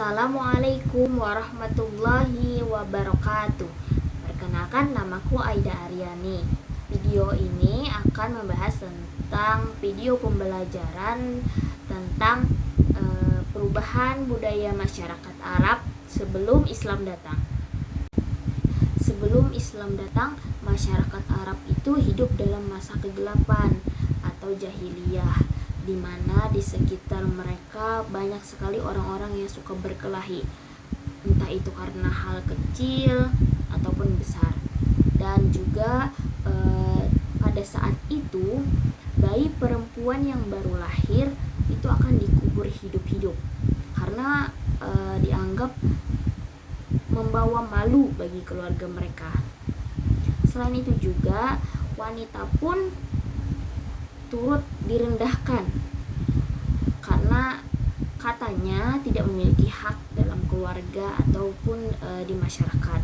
Assalamualaikum warahmatullahi wabarakatuh. Perkenalkan, namaku Aida Aryani. Video ini akan membahas tentang video pembelajaran tentang perubahan budaya masyarakat Arab sebelum Islam datang. Sebelum Islam datang, masyarakat Arab itu hidup dalam masa kegelapan atau jahiliyah, di mana di sekitar mereka banyak sekali orang-orang yang suka berkelahi, entah itu karena hal kecil ataupun besar. Dan juga pada saat itu bayi perempuan yang baru lahir itu akan dikubur hidup-hidup karena dianggap membawa malu bagi keluarga mereka. Selain itu juga wanita pun turut direndahkan karena katanya tidak memiliki hak dalam keluarga ataupun di masyarakat.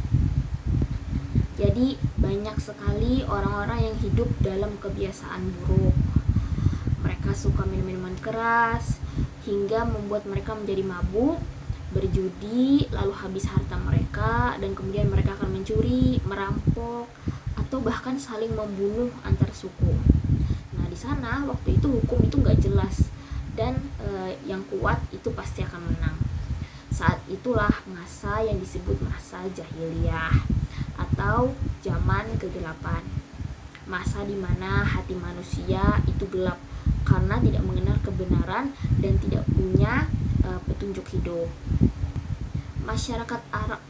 Jadi banyak sekali orang-orang yang hidup dalam kebiasaan buruk. Mereka suka minum-minuman keras hingga membuat mereka menjadi mabuk, berjudi, lalu habis harta mereka, dan kemudian mereka akan mencuri, merampok, atau bahkan saling membunuh antar suku. Di sana waktu itu hukum itu nggak jelas dan yang kuat itu pasti akan menang. Saat itulah masa yang disebut masa jahiliyah atau zaman kegelapan. Masa di mana hati manusia itu gelap karena tidak mengenal kebenaran dan tidak punya petunjuk hidup. Masyarakat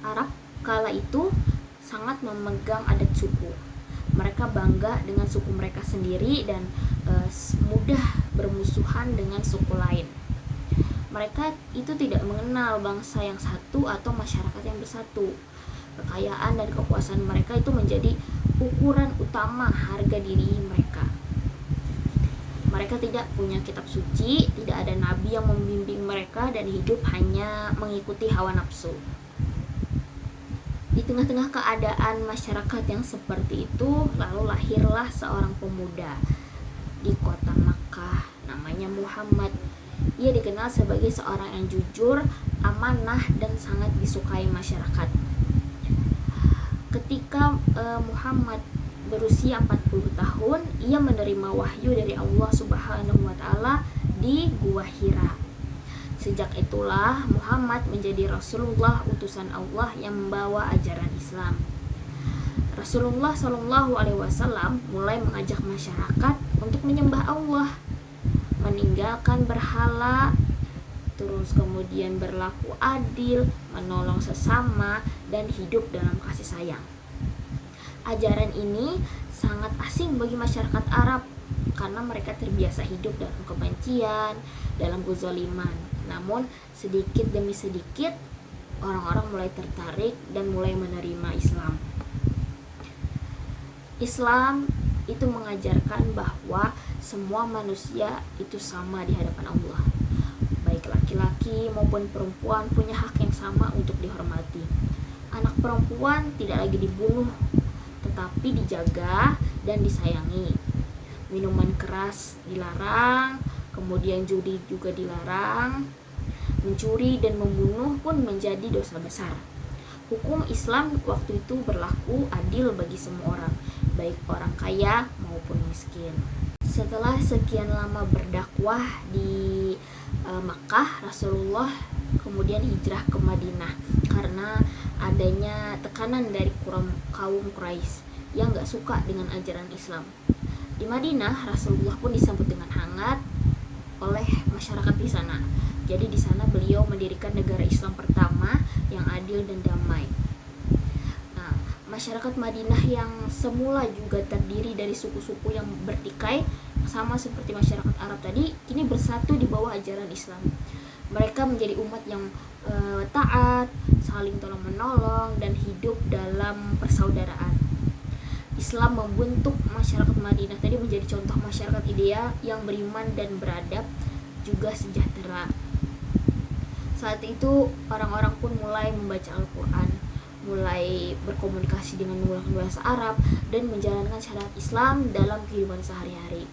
Arab kala itu sangat memegang adat suku. Mereka bangga dengan suku mereka sendiri dan mudah bermusuhan dengan suku lain. Mereka itu tidak mengenal bangsa yang satu atau masyarakat yang bersatu. Kekayaan dan kepuasan mereka itu menjadi ukuran utama harga diri mereka. Mereka tidak punya kitab suci, tidak ada nabi yang membimbing mereka, dan hidup hanya mengikuti hawa nafsu. Di tengah-tengah keadaan masyarakat yang seperti itu, lalu lahirlah seorang pemuda di kota Makkah, namanya Muhammad. Ia dikenal sebagai seorang yang jujur, amanah, dan sangat disukai masyarakat. Ketika Muhammad berusia 40 tahun, ia menerima wahyu dari Allah Subhanahu wa Ta'ala di Gua Hira. Sejak itulah Muhammad menjadi Rasulullah, utusan Allah yang membawa ajaran Islam. Rasulullah Shallallahu Alaihi Wasallam mulai mengajak masyarakat untuk menyembah Allah, meninggalkan berhala, terus kemudian berlaku adil, menolong sesama, dan hidup dalam kasih sayang. Ajaran ini sangat asing bagi masyarakat Arab karena mereka terbiasa hidup dalam kebencian, dalam kezaliman. Namun sedikit demi sedikit orang-orang mulai tertarik dan mulai menerima Islam. Islam itu mengajarkan bahwa semua manusia itu sama di hadapan Allah. Baik laki-laki maupun perempuan punya hak yang sama untuk dihormati. Anak perempuan tidak lagi dibunuh, tetapi dijaga dan disayangi. Minuman keras dilarang, kemudian judi juga dilarang, mencuri dan membunuh pun menjadi dosa besar. Hukum Islam waktu itu berlaku adil bagi semua orang, baik orang kaya maupun miskin. Setelah sekian lama berdakwah di Makkah, Rasulullah kemudian hijrah ke Madinah karena adanya tekanan dari kaum Quraisy yang gak suka dengan ajaran Islam. Di Madinah, Rasulullah pun disambut dengan hangat oleh masyarakat di sana. Jadi di sana beliau mendirikan negara Islam pertama yang adil dan damai. Nah, masyarakat Madinah yang semula juga terdiri dari suku-suku yang bertikai, sama seperti masyarakat Arab tadi, kini bersatu di bawah ajaran Islam. Mereka menjadi umat yang taat, saling tolong-menolong, dan hidup dalam persaudaraan. Islam membentuk masyarakat Madinah tadi menjadi contoh masyarakat ideal yang beriman dan beradab, juga sejahtera. Saat itu orang-orang pun mulai membaca Al-Quran, mulai berkomunikasi dengan menggunakan bahasa Arab, dan menjalankan syariat Islam dalam kehidupan sehari-hari.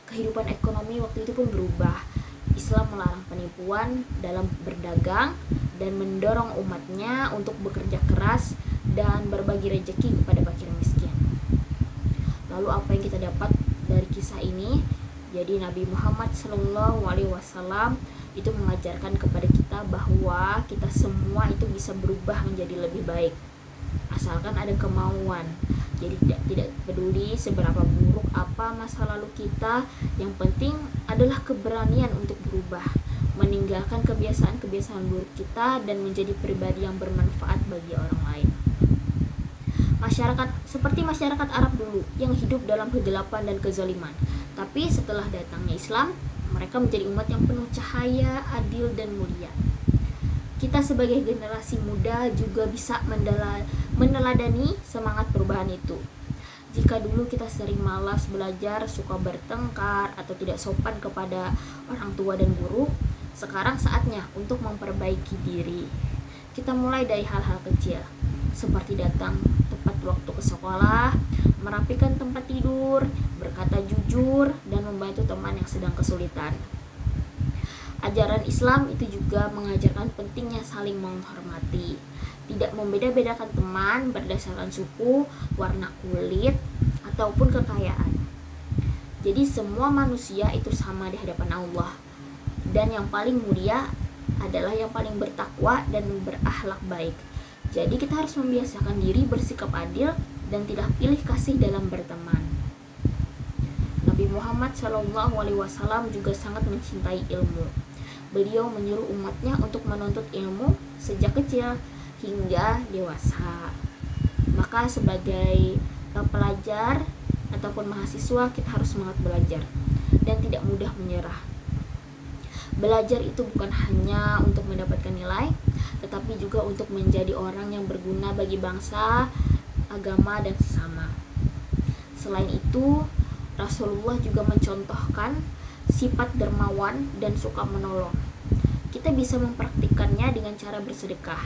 Kehidupan ekonomi waktu itu pun berubah. Islam melarang penipuan dalam berdagang dan mendorong umatnya untuk bekerja keras dan berbagi rezeki kepada fakir miskin. Lalu apa yang kita dapat dari kisah ini? Jadi Nabi Muhammad SAW itu mengajarkan kepada kita bahwa kita semua itu bisa berubah menjadi lebih baik, asalkan ada kemauan. Jadi tidak peduli seberapa buruk apa masa lalu kita, yang penting adalah keberanian untuk berubah, meninggalkan kebiasaan-kebiasaan buruk kita dan menjadi pribadi yang bermanfaat bagi orang lain. Seperti masyarakat Arab dulu yang hidup dalam kegelapan dan kezaliman, tapi setelah datangnya Islam, mereka menjadi umat yang penuh cahaya, adil dan mulia. Kita sebagai generasi muda juga bisa meneladani semangat perubahan itu. Jika dulu kita sering malas belajar, suka bertengkar, atau tidak sopan kepada orang tua dan guru, sekarang saatnya untuk memperbaiki diri. Kita mulai dari hal-hal kecil, seperti datang tepat waktu ke sekolah, merapikan tempat tidur, berkata jujur, dan membantu teman yang sedang kesulitan. Ajaran Islam itu juga mengajarkan pentingnya saling menghormati, tidak membeda-bedakan teman berdasarkan suku, warna kulit, ataupun kekayaan. Jadi semua manusia itu sama di hadapan Allah, dan yang paling mulia adalah yang paling bertakwa dan berakhlak baik. Jadi kita harus membiasakan diri bersikap adil dan tidak pilih kasih dalam berteman. Nabi Muhammad SAW juga sangat mencintai ilmu. Beliau menyuruh umatnya untuk menuntut ilmu sejak kecil hingga dewasa. Maka sebagai pelajar ataupun mahasiswa, kita harus semangat belajar dan tidak mudah menyerah. Belajar itu bukan hanya untuk mendapatkan nilai, tetapi juga untuk menjadi orang yang berguna bagi bangsa, agama, dan sesama. Selain itu, Rasulullah juga mencontohkan sifat dermawan dan suka menolong. Kita bisa mempraktikkannya dengan cara bersedekah,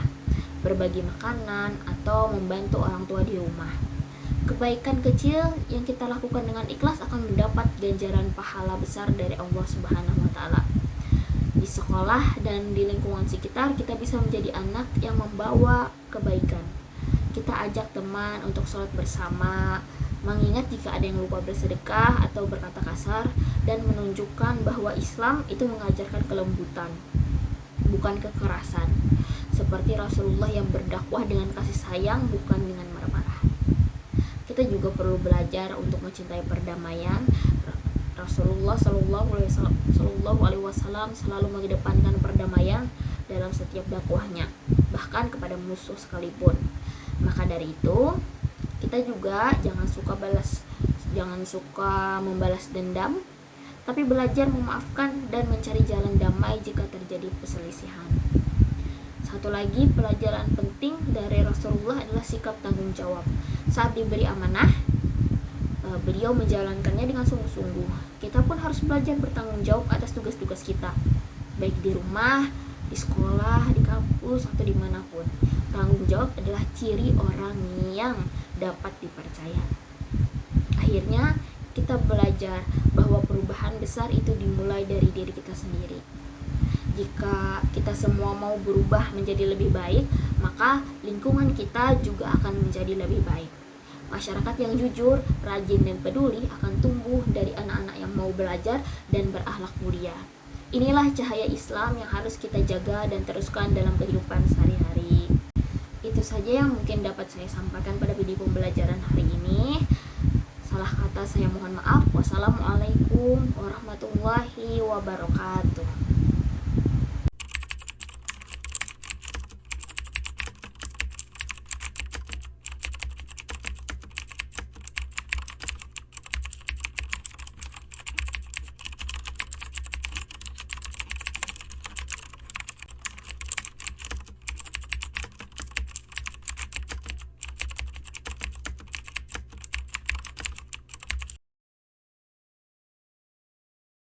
berbagi makanan, atau membantu orang tua di rumah. Kebaikan kecil yang kita lakukan dengan ikhlas akan mendapat ganjaran pahala besar dari Allah Subhanahu wa Ta'ala. Di sekolah dan di lingkungan sekitar, kita bisa menjadi anak yang membawa kebaikan. Kita ajak teman untuk sholat bersama, mengingat jika ada yang lupa bersedekah atau berkata kasar, dan menunjukkan bahwa Islam itu mengajarkan kelembutan, bukan kekerasan, seperti Rasulullah yang berdakwah dengan kasih sayang, bukan dengan marah-marah. Kita juga perlu belajar untuk mencintai perdamaian. Rasulullah SAW selalu mengedepankan perdamaian dalam setiap dakwahnya, bahkan kepada musuh sekalipun. Maka dari itu, kita juga jangan suka membalas dendam, tapi belajar memaafkan dan mencari jalan damai jika terjadi perselisihan. Satu lagi pelajaran penting dari Rasulullah adalah sikap tanggung jawab. Saat diberi amanah, beliau menjalankannya dengan sungguh-sungguh. Kita pun harus belajar bertanggung jawab atas tugas-tugas kita, baik di rumah, di sekolah, di kampus, atau dimanapun. Tanggung jawab adalah ciri orang yang dapat dipercaya. Akhirnya, kita belajar bahwa perubahan besar itu dimulai dari diri kita sendiri. Jika kita semua mau berubah menjadi lebih baik, maka lingkungan kita juga akan menjadi lebih baik. Masyarakat yang jujur, rajin, dan peduli akan tumbuh dari anak-anak yang mau belajar dan berakhlak mulia. Inilah cahaya Islam yang harus kita jaga dan teruskan dalam kehidupan sehari-hari. Itu saja yang mungkin dapat saya sampaikan pada video pembelajaran hari ini. Salah kata saya mohon maaf. Wassalamualaikum warahmatullahi wabarakatuh.